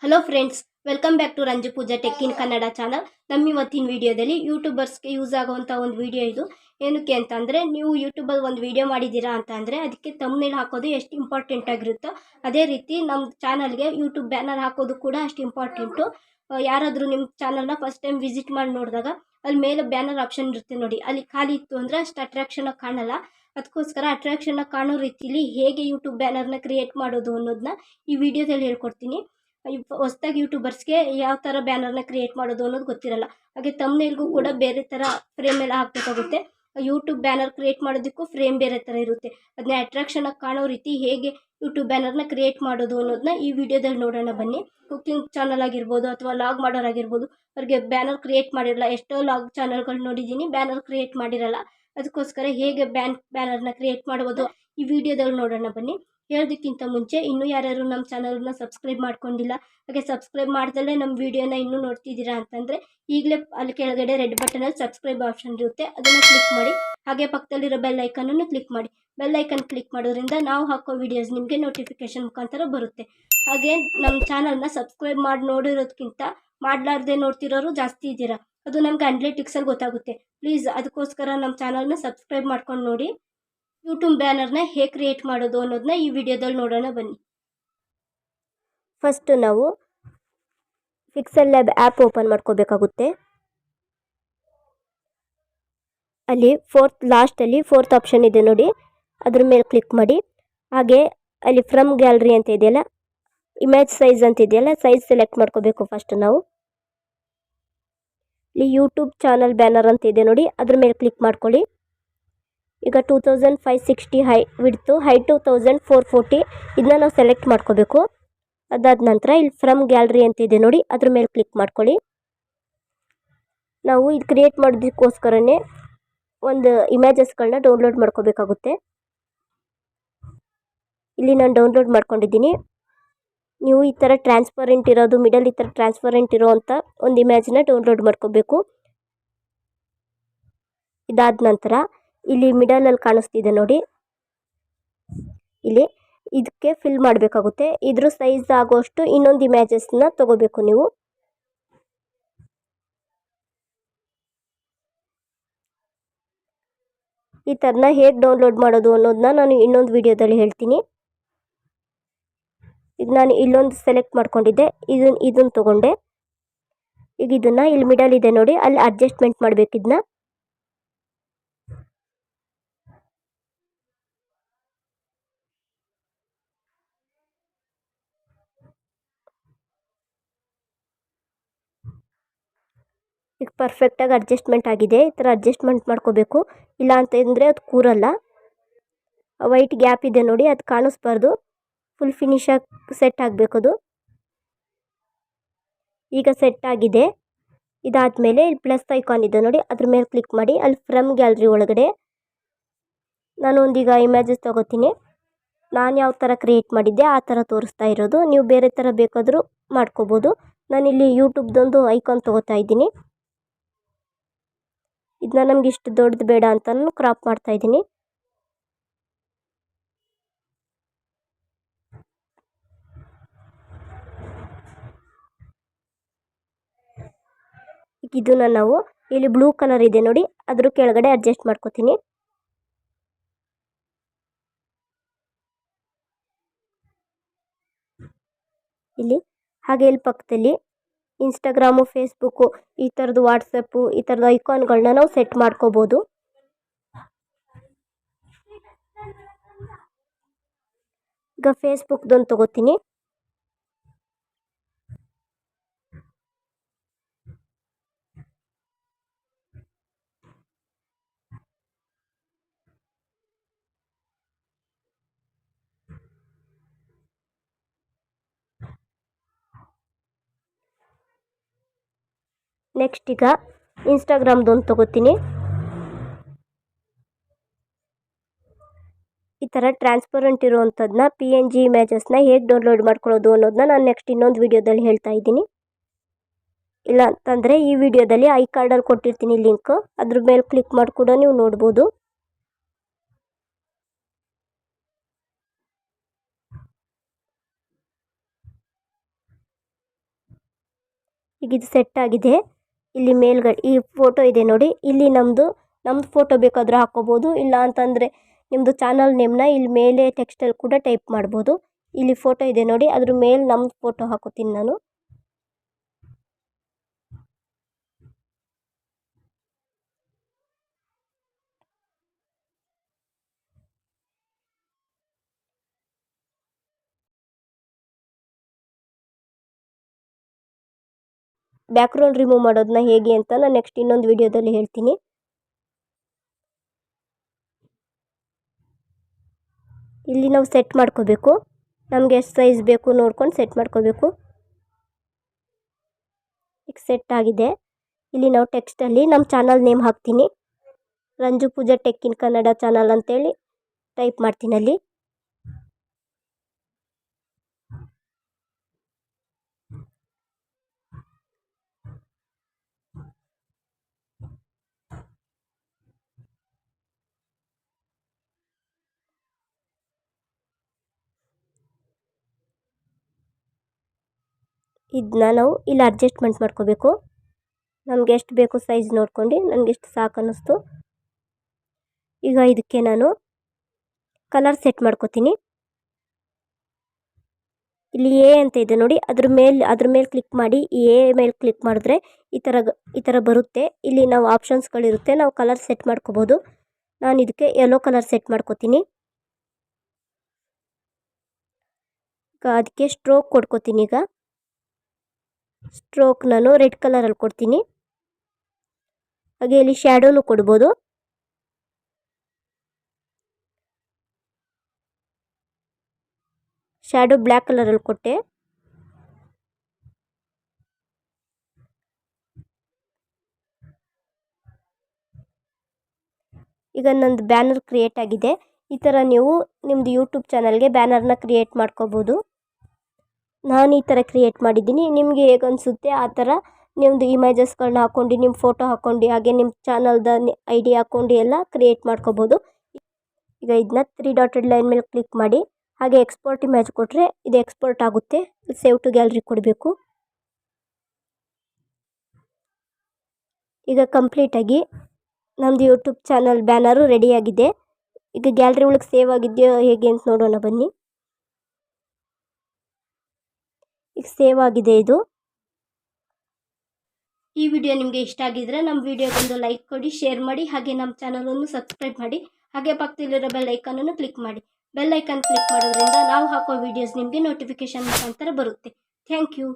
Hello friends, welcome back to Ranju Pooja tech in Kannada channel. ನಮ್ಮ ಇವತ್ತಿನ ವಿಡಿಯೋದಲ್ಲಿ ಯೂಟ್ಯೂಬರ್ಸ್ಗೆ ಯೂಸ್ ಆಗುವಂಥ ಒಂದು ವಿಡಿಯೋ ಇದು. ಏನಕ್ಕೆ ಅಂತಂದರೆ, ನೀವು ಯೂಟ್ಯೂಬಲ್ಲಿ ಒಂದು ವಿಡಿಯೋ ಮಾಡಿದ್ದೀರಾ ಅಂತ ಅಂದರೆ ಅದಕ್ಕೆ ತಮ್ನೇಲ್ ಹಾಕೋದು ಎಷ್ಟು ಇಂಪಾರ್ಟೆಂಟ್ ಆಗಿರುತ್ತೋ ಅದೇ ರೀತಿ ನಮ್ಮ ಚಾನಲ್ಗೆ ಯೂಟ್ಯೂಬ್ ಬ್ಯಾನರ್ ಹಾಕೋದು ಕೂಡ ಅಷ್ಟು ಇಂಪಾರ್ಟೆಂಟು. ಯಾರಾದರೂ ನಿಮ್ಮ ಚಾನಲ್ನ ಫಸ್ಟ್ ಟೈಮ್ ವಿಸಿಟ್ ಮಾಡಿ ನೋಡಿದಾಗ ಅಲ್ಲಿ ಮೇಲೆ ಬ್ಯಾನರ್ ಆಪ್ಷನ್ ಇರುತ್ತೆ ನೋಡಿ, ಅಲ್ಲಿ ಖಾಲಿ ಇತ್ತು ಅಂದರೆ ಅಷ್ಟು ಅಟ್ರಾಕ್ಷನಾಗಿ ಕಾಣಲ್ಲ. ಅದಕ್ಕೋಸ್ಕರ ಅಟ್ರಾಕ್ಷನಾಗಿ ಕಾಣೋ ರೀತಿಲಿ ಹೇಗೆ ಯೂಟ್ಯೂಬ್ ಬ್ಯಾನರ್ನ ಕ್ರಿಯೇಟ್ ಮಾಡೋದು ಅನ್ನೋದನ್ನ ಈ ವಿಡಿಯೋದಲ್ಲಿ ಹೇಳ್ಕೊಡ್ತೀನಿ. ಹೊಸದಾಗಿ ಯೂಟ್ಯೂಬರ್ಸ್ಗೆ ಯಾವ ಥರ ಬ್ಯಾನರ್ನ ಕ್ರಿಯೇಟ್ ಮಾಡೋದು ಅನ್ನೋದು ಗೊತ್ತಿರಲ್ಲ. ಹಾಗೆ ತಮ್ನೇಲ್ಗೂ ಕೂಡ ಬೇರೆ ಥರ ಫ್ರೇಮ್ ಎಲ್ಲ ಹಾಕಬೇಕಾಗುತ್ತೆ. ಯೂಟ್ಯೂಬ್ ಬ್ಯಾನರ್ ಕ್ರಿಯೇಟ್ ಮಾಡೋದಕ್ಕೂ ಫ್ರೇಮ್ ಬೇರೆ ಥರ ಇರುತ್ತೆ. ಅದನ್ನ ಅಟ್ರಾಕ್ಷನಾಗಿ ಕಾಣೋ ರೀತಿ ಹೇಗೆ ಯೂಟ್ಯೂಬ್ ಬ್ಯಾನರ್ನ ಕ್ರಿಯೇಟ್ ಮಾಡೋದು ಅನ್ನೋದನ್ನ ಈ ವಿಡಿಯೋದಲ್ಲಿ ನೋಡೋಣ ಬನ್ನಿ. ಕುಕಿಂಗ್ ಚಾನಲ್ ಆಗಿರ್ಬೋದು ಅಥವಾ ಲಾಗ್ ಮಾಡೋರಾಗಿರ್ಬೋದು, ಅವ್ರಿಗೆ ಬ್ಯಾನರ್ ಕ್ರಿಯೇಟ್ ಮಾಡಿರಲ್ಲ. ಎಷ್ಟೋ ಲಾಗ್ ಚಾನಲ್ಗಳು ನೋಡಿದ್ದೀನಿ, ಬ್ಯಾನರ್ ಕ್ರಿಯೇಟ್ ಮಾಡಿರಲ್ಲ. ಅದಕ್ಕೋಸ್ಕರ ಹೇಗೆ ಬ್ಯಾನರ್ನ ಕ್ರಿಯೇಟ್ ಮಾಡ್ಬೋದು ಈ ವಿಡಿಯೋದಲ್ಲಿ ನೋಡೋಣ ಬನ್ನಿ. ಹೇಳೋದಕ್ಕಿಂತ ಮುಂಚೆ ಇನ್ನೂ ಯಾರ್ಯಾರು ನಮ್ಮ ಚಾನಲ್ನ ಸಬ್ಸ್ಕ್ರೈಬ್ ಮಾಡ್ಕೊಂಡಿಲ್ಲ, ಹಾಗೆ ಸಬ್ಸ್ಕ್ರೈಬ್ ಮಾಡ್ದಲ್ಲೇ ನಮ್ಮ ವಿಡಿಯೋನ ಇನ್ನೂ ನೋಡ್ತಿದ್ದೀರಾ ಅಂತಂದರೆ ಈಗಲೇ ಅಲ್ಲಿ ಕೆಳಗಡೆ ರೆಡ್ ಬಟನಲ್ಲಿ ಸಬ್ಸ್ಕ್ರೈಬ್ ಆಪ್ಷನ್ ಇರುತ್ತೆ, ಅದನ್ನು ಕ್ಲಿಕ್ ಮಾಡಿ. ಹಾಗೆ ಪಕ್ಕದಲ್ಲಿರೋ ಬೆಲ್ ಐಕನನ್ನು ಕ್ಲಿಕ್ ಮಾಡಿ. ಬೆಲ್ ಐಕನ್ ಕ್ಲಿಕ್ ಮಾಡೋದ್ರಿಂದ ನಾವು ಹಾಕೋ ವಿಡಿಯೋಸ್ ನಿಮಗೆ ನೋಟಿಫಿಕೇಶನ್ ಮುಖಾಂತರ ಬರುತ್ತೆ. ಹಾಗೆ ನಮ್ಮ ಚಾನಲ್ನ ಸಬ್ಸ್ಕ್ರೈಬ್ ಮಾಡಿ ನೋಡಿರೋದಕ್ಕಿಂತ ಮಾಡಲಾರ್ದೆ ನೋಡ್ತಿರೋರು ಜಾಸ್ತಿ ಇದ್ದೀರಾ. ಅದು ನಮ್ಗೆ ಅನಲಿಟಿಕ್ಸಲ್ಲಿ ಗೊತ್ತಾಗುತ್ತೆ. ಪ್ಲೀಸ್ ಅದಕ್ಕೋಸ್ಕರ ನಮ್ಮ ಚಾನಲ್ನ ಸಬ್ಸ್ಕ್ರೈಬ್ ಮಾಡ್ಕೊಂಡು ನೋಡಿ. ಯೂಟ್ಯೂಬ್ ಬ್ಯಾನರ್ನ ಹೇಗೆ ಕ್ರಿಯೇಟ್ ಮಾಡೋದು ಅನ್ನೋದನ್ನ ಈ ವಿಡಿಯೋದಲ್ಲಿ ನೋಡೋಣ ಬನ್ನಿ. ಫಸ್ಟ್ ನಾವು ಪಿಕ್ಸೆಲ್ ಲ್ಯಾಬ್ ಆ್ಯಪ್ ಓಪನ್ ಮಾಡ್ಕೋಬೇಕಾಗುತ್ತೆ. ಅಲ್ಲಿ ಲಾಸ್ಟಲ್ಲಿ ಫೋರ್ತ್ ಆಪ್ಷನ್ ಇದೆ ನೋಡಿ, ಅದ್ರ ಮೇಲೆ ಕ್ಲಿಕ್ ಮಾಡಿ. ಹಾಗೆ ಅಲ್ಲಿ ಫ್ರಮ್ ಗ್ಯಾಲರಿ ಅಂತ ಇದೆಯಲ್ಲ, ಇಮೇಜ್ ಸೈಜ್ ಅಂತ ಇದೆಯಲ್ಲ, ಸೈಜ್ ಸೆಲೆಕ್ಟ್ ಮಾಡ್ಕೋಬೇಕು ಫಸ್ಟ್ ನಾವು. ಇಲ್ಲಿ ಯೂಟ್ಯೂಬ್ ಚಾನಲ್ ಬ್ಯಾನರ್ ಅಂತ ಇದೆ ನೋಡಿ, ಅದ್ರ ಮೇಲೆ ಕ್ಲಿಕ್ ಮಾಡ್ಕೊಳ್ಳಿ. ಈಗ 2560 ವಿಡ್ತು, ಹೈಟು 1440, ಇದನ್ನ ನಾವು ಸೆಲೆಕ್ಟ್ ಮಾಡ್ಕೋಬೇಕು. ಅದಾದ ನಂತರ ಇಲ್ಲಿ ಫ್ರಮ್ ಗ್ಯಾಲರಿ ಅಂತ ಇದೆ ನೋಡಿ, ಅದ್ರ ಮೇಲೆ ಕ್ಲಿಕ್ ಮಾಡ್ಕೊಳ್ಳಿ. ನಾವು ಇದು ಕ್ರಿಯೇಟ್ ಮಾಡೋದಕ್ಕೋಸ್ಕರನೇ ಒಂದು ಇಮೇಜಸ್ಗಳನ್ನ ಡೌನ್ಲೋಡ್ ಮಾಡ್ಕೋಬೇಕಾಗುತ್ತೆ. ಇಲ್ಲಿ ನಾನು ಡೌನ್ಲೋಡ್ ಮಾಡ್ಕೊಂಡಿದ್ದೀನಿ. ನೀವು ಈ ಥರ ಟ್ರಾನ್ಸ್ಪರೆಂಟ್ ಇರೋದು, ಮಿಡಲ್ ಈ ಥರ ಟ್ರಾನ್ಸ್ಪರೆಂಟ್ ಇರೋ ಅಂಥ ಒಂದು ಇಮೇಜನ್ನ ಡೌನ್ಲೋಡ್ ಮಾಡ್ಕೋಬೇಕು. ಇದಾದ ನಂತರ ಇಲ್ಲಿ ಮಿಡಲಲ್ಲಿ ಕಾಣಿಸ್ತಿದೆ ನೋಡಿ, ಇಲ್ಲಿ ಇದಕ್ಕೆ ಫಿಲ್ ಮಾಡಬೇಕಾಗುತ್ತೆ. ಇದ್ರ ಸೈಜ್ ಆಗೋಷ್ಟು ಇನ್ನೊಂದು ಇಮೇಜಸ್ನ ತಗೋಬೇಕು ನೀವು. ಈ ಥರನ ಹೇಗೆ ಡೌನ್ಲೋಡ್ ಮಾಡೋದು ಅನ್ನೋದನ್ನ ನಾನು ಇನ್ನೊಂದು ವಿಡಿಯೋದಲ್ಲಿ ಹೇಳ್ತೀನಿ. ಈಗ ನಾನು ಇಲ್ಲೊಂದು ಸೆಲೆಕ್ಟ್ ಮಾಡ್ಕೊಂಡಿದ್ದೆ, ಇದನ್ನು ತೊಗೊಂಡೆ. ಈಗ ಇದನ್ನು ಇಲ್ಲಿ ಮಿಡಲ್ ಇದೆ ನೋಡಿ, ಅಲ್ಲಿ ಅಡ್ಜಸ್ಟ್ಮೆಂಟ್ ಮಾಡಬೇಕು. ಇದನ್ನ ಈಗ ಪರ್ಫೆಕ್ಟಾಗಿ ಅಡ್ಜಸ್ಟ್ಮೆಂಟ್ ಆಗಿದೆ. ಈ ಥರ ಅಡ್ಜಸ್ಟ್ಮೆಂಟ್ ಮಾಡ್ಕೋಬೇಕು, ಇಲ್ಲ ಅಂತಂದರೆ ಅದು ಕೂರಲ್ಲ. ವೈಟ್ ಗ್ಯಾಪ್ ಇದೆ ನೋಡಿ, ಅದು ಕಾಣಿಸ್ಬಾರ್ದು. ಫುಲ್ ಫಿನಿಶಾಗಿ ಸೆಟ್ ಆಗಬೇಕು ಅದು. ಈಗ ಸೆಟ್ ಆಗಿದೆ. ಇದಾದಮೇಲೆ ಇಲ್ಲಿ ಪ್ಲಸ್ ಐಕಾನ್ ಇದೆ ನೋಡಿ, ಅದ್ರ ಮೇಲೆ ಕ್ಲಿಕ್ ಮಾಡಿ. ಅಲ್ಲಿ ಫ್ರಮ್ ಗ್ಯಾಲರಿ ಒಳಗಡೆ ನಾನೊಂದೀಗ ಇಮೇಜಸ್ ತೊಗೋತೀನಿ. ನಾನು ಯಾವ ಥರ ಕ್ರಿಯೇಟ್ ಮಾಡಿದ್ದೆ ಆ ಥರ ತೋರಿಸ್ತಾ ಇರೋದು. ನೀವು ಬೇರೆ ಥರ ಬೇಕಾದರೂ ಮಾಡ್ಕೋಬೋದು. ನಾನಿಲ್ಲಿ ಯೂಟ್ಯೂಬ್ದೊಂದು ಐಕಾನ್ ತೊಗೋತಾ ಇದ್ದೀನಿ. ಇದನ್ನ ನಮ್ಗೆ ಇಷ್ಟು ದೊಡ್ಡದು ಬೇಡ ಅಂತ ಕ್ರಾಪ್ ಮಾಡ್ತಾ ಇದ್ದೀನಿ. ಈಗ ಇದನ್ನ ನಾವು ಇಲ್ಲಿ ಬ್ಲೂ ಕಲರ್ ಇದೆ ನೋಡಿ, ಅದ್ರ ಕೆಳಗಡೆ ಅಡ್ಜಸ್ಟ್ ಮಾಡ್ಕೋತೀನಿ. ಇಲ್ಲಿ ಹಾಗೆ ಇಲ್ಲಿ ಪಕ್ಕದಲ್ಲಿ ಇನ್ಸ್ಟಾಗ್ರಾಮು, ಫೇಸ್ಬುಕ್ಕು, ಈ ಥರದ್ದು ವಾಟ್ಸಪ್ಪು, ಈ ಥರದ ಐಕಾನ್ಗಳನ್ನ ನಾವು ಸೆಟ್ ಮಾಡ್ಕೋಬೋದು. ಈಗ ಫೇಸ್ಬುಕ್ದೊಂದು ತೊಗೋತೀನಿ. ನೆಕ್ಸ್ಟ್ ಈಗ ಇನ್ಸ್ಟಾಗ್ರಾಮ್ದೊಂದು ತೊಗೋತೀನಿ. ಈ ಥರ ಟ್ರಾನ್ಸ್ಪರೆಂಟ್ ಇರೋವಂಥದ್ದನ್ನ PNG ಇಮೇಜಸ್ನ ಹೇಗೆ ಡೌನ್ಲೋಡ್ ಮಾಡ್ಕೊಳ್ಳೋದು ಅನ್ನೋದನ್ನ ನಾನು ನೆಕ್ಸ್ಟ್ ಇನ್ನೊಂದು ವಿಡಿಯೋದಲ್ಲಿ ಹೇಳ್ತಾ ಇದ್ದೀನಿ. ಇಲ್ಲ ಅಂತಂದರೆ ಈ ವಿಡಿಯೋದಲ್ಲಿ ಐ ಕಾರ್ಡಲ್ಲಿ ಕೊಟ್ಟಿರ್ತೀನಿ ಲಿಂಕ್, ಅದ್ರ ಮೇಲೆ ಕ್ಲಿಕ್ ಮಾಡಿ ಕೂಡ ನೀವು ನೋಡ್ಬೋದು. ಈಗ ಇದು ಸೆಟ್ ಆಗಿದೆ. ಇಲ್ಲಿ ಮೇಲ್ಗಡೆ ಈ ಫೋಟೋ ಇದೆ ನೋಡಿ, ಇಲ್ಲಿ ನಮ್ಮದು ಫೋಟೋ ಬೇಕಾದರೂ ಹಾಕೋಬೋದು. ಇಲ್ಲ ಅಂತಂದರೆ ನಿಮ್ಮದು ಚಾನಲ್ ನೇಮ್ನ ಇಲ್ಲಿ ಮೇಲೆ ಟೆಕ್ಸ್ಟಲ್ಲಿ ಕೂಡ ಟೈಪ್ ಮಾಡ್ಬೋದು. ಇಲ್ಲಿ ಫೋಟೋ ಇದೆ ನೋಡಿ, ಅದ್ರ ಮೇಲೆ ನಮ್ಮ ಫೋಟೋ ಹಾಕೋತೀನಿ ನಾನು. ಬ್ಯಾಕ್ಗ್ರೌಂಡ್ ರಿಮೂವ್ ಮಾಡೋದನ್ನ ಹೇಗೆ ಅಂತ ನಾನು ನೆಕ್ಸ್ಟ್ ಇನ್ನೊಂದು ವಿಡಿಯೋದಲ್ಲಿ ಹೇಳ್ತೀನಿ. ಇಲ್ಲಿ ನಾವು ಸೆಟ್ ಮಾಡ್ಕೋಬೇಕು. ನಮಗೆ ಎಷ್ಟು ಸೈಜ್ ಬೇಕು ನೋಡ್ಕೊಂಡು ಸೆಟ್ ಮಾಡ್ಕೋಬೇಕು. ಈಗ ಸೆಟ್ ಆಗಿದೆ. ಇಲ್ಲಿ ನಾವು ಟೆಕ್ಸ್ಟಲ್ಲಿ ನಮ್ಮ ಚಾನಲ್ ನೇಮ್ ಹಾಕ್ತೀನಿ. Ranju Pooja tech in Kannada channel ಅಂತೇಳಿ ಟೈಪ್ ಮಾಡ್ತೀನಿ ಅಲ್ಲಿ. ಇದನ್ನ ನಾವು ಇಲ್ಲಿ ಅಡ್ಜಸ್ಟ್ಮೆಂಟ್ ಮಾಡ್ಕೋಬೇಕು. ನಮಗೆ ಎಷ್ಟು ಬೇಕು ಸೈಜ್ ನೋಡ್ಕೊಂಡು ನನಗೆ ಎಷ್ಟು ಸಾಕು ಅನ್ನಿಸ್ತು. ಈಗ ಇದಕ್ಕೆ ನಾನು ಕಲರ್ ಸೆಟ್ ಮಾಡ್ಕೋತೀನಿ. ಇಲ್ಲಿ ಎ ಅಂತ ಇದೆ ನೋಡಿ, ಅದ್ರ ಮೇಲೆ ಕ್ಲಿಕ್ ಮಾಡಿ. ಎ ಮೇಲೆ ಕ್ಲಿಕ್ ಮಾಡಿದ್ರೆ ಈ ಥರ ಬರುತ್ತೆ. ಇಲ್ಲಿ ನಾವು ಆಪ್ಷನ್ಸ್ಗಳಿರುತ್ತೆ, ನಾವು ಕಲರ್ ಸೆಟ್ ಮಾಡ್ಕೋಬೋದು. ನಾನು ಇದಕ್ಕೆ ಯೆಲ್ಲೋ ಕಲರ್ ಸೆಟ್ ಮಾಡ್ಕೋತೀನಿ. ಈಗ ಅದಕ್ಕೆ ಸ್ಟ್ರೋಕ್ ಕೊಡ್ಕೋತೀನಿ. ಈಗ ಸ್ಟ್ರೋಕ್ ನಾನು ರೆಡ್ ಕಲರಲ್ಲಿ ಕೊಡ್ತೀನಿ. ಹಾಗೆ ಇಲ್ಲಿ ಶ್ಯಾಡೋನು ಕೊಡ್ಬೋದು. ಶ್ಯಾಡೋ ಬ್ಲ್ಯಾಕ್ ಕಲರಲ್ಲಿ ಕೊಟ್ಟೆ. ಈಗ ನಂದು ಬ್ಯಾನರ್ ಕ್ರಿಯೇಟ್ ಆಗಿದೆ. ಈ ಥರ ನೀವು ನಿಮ್ಮದು ಯೂಟ್ಯೂಬ್ ಚಾನಲ್ಗೆ ಬ್ಯಾನರ್ನ ಕ್ರಿಯೇಟ್ ಮಾಡ್ಕೋಬೋದು. ನಾನು ಈ ಥರ ಕ್ರಿಯೇಟ್ ಮಾಡಿದ್ದೀನಿ. ನಿಮಗೆ ಹೇಗೆ ಅನಿಸುತ್ತೆ ಆ ಥರ ನಿಮ್ಮದು ಇಮೇಜಸ್ಗಳನ್ನ ಹಾಕ್ಕೊಂಡು, ನಿಮ್ಮ ಫೋಟೋ ಹಾಕ್ಕೊಂಡು, ಹಾಗೆ ನಿಮ್ಮ ಚಾನಲ್ದ ID ಹಾಕ್ಕೊಂಡು ಎಲ್ಲ ಕ್ರಿಯೇಟ್ ಮಾಡ್ಕೋಬೋದು. ಈಗ ಇದನ್ನ 3 ಡಾಟೆಡ್ ಲೈನ್ ಮೇಲೆ ಕ್ಲಿಕ್ ಮಾಡಿ ಹಾಗೆ ಎಕ್ಸ್ಪೋರ್ಟ್ ಇಮೇಜ್ ಕೊಟ್ಟರೆ ಇದು ಎಕ್ಸ್ಪೋರ್ಟ್ ಆಗುತ್ತೆ. ಸೇವ್ ಟು ಗ್ಯಾಲರಿ ಕೊಡಬೇಕು. ಈಗ ಕಂಪ್ಲೀಟಾಗಿ ನಮ್ಮದು ಯೂಟ್ಯೂಬ್ ಚಾನಲ್ ಬ್ಯಾನರು ರೆಡಿಯಾಗಿದೆ. ಈಗ ಗ್ಯಾಲರಿ ಒಳಗೆ ಸೇವ್ ಆಗಿದೆಯೋ ಹೇಗೆ ಅಂತ ನೋಡೋಣ ಬನ್ನಿ. ಈಗ ಸೇವ್ ಆಗಿದೆ ಇದು. ಈ ವಿಡಿಯೋ ನಿಮಗೆ ಇಷ್ಟ ಆಗಿದ್ರೆ ನಮ್ಮ ವಿಡಿಯೋಗೊಂದು ಲೈಕ್ ಕೊಡಿ, ಶೇರ್ ಮಾಡಿ, ಹಾಗೆ ನಮ್ಮ ಚಾನಲನ್ನು ಸಬ್ಸ್ಕ್ರೈಬ್ ಮಾಡಿ, ಹಾಗೆ ಪಕ್ಕದಲ್ಲಿರೋ ಬೆಲ್ ಐಕಾನನ್ನು ಕ್ಲಿಕ್ ಮಾಡಿ. ಬೆಲ್ ಐಕಾನ್ ಕ್ಲಿಕ್ ಮಾಡೋದ್ರಿಂದ ನಾವು ಹಾಕೋ ವಿಡಿಯೋಸ್ ನಿಮಗೆ ನೋಟಿಫಿಕೇಶನ್ ಮುಖಾಂತರ ಬರುತ್ತೆ. Thank you.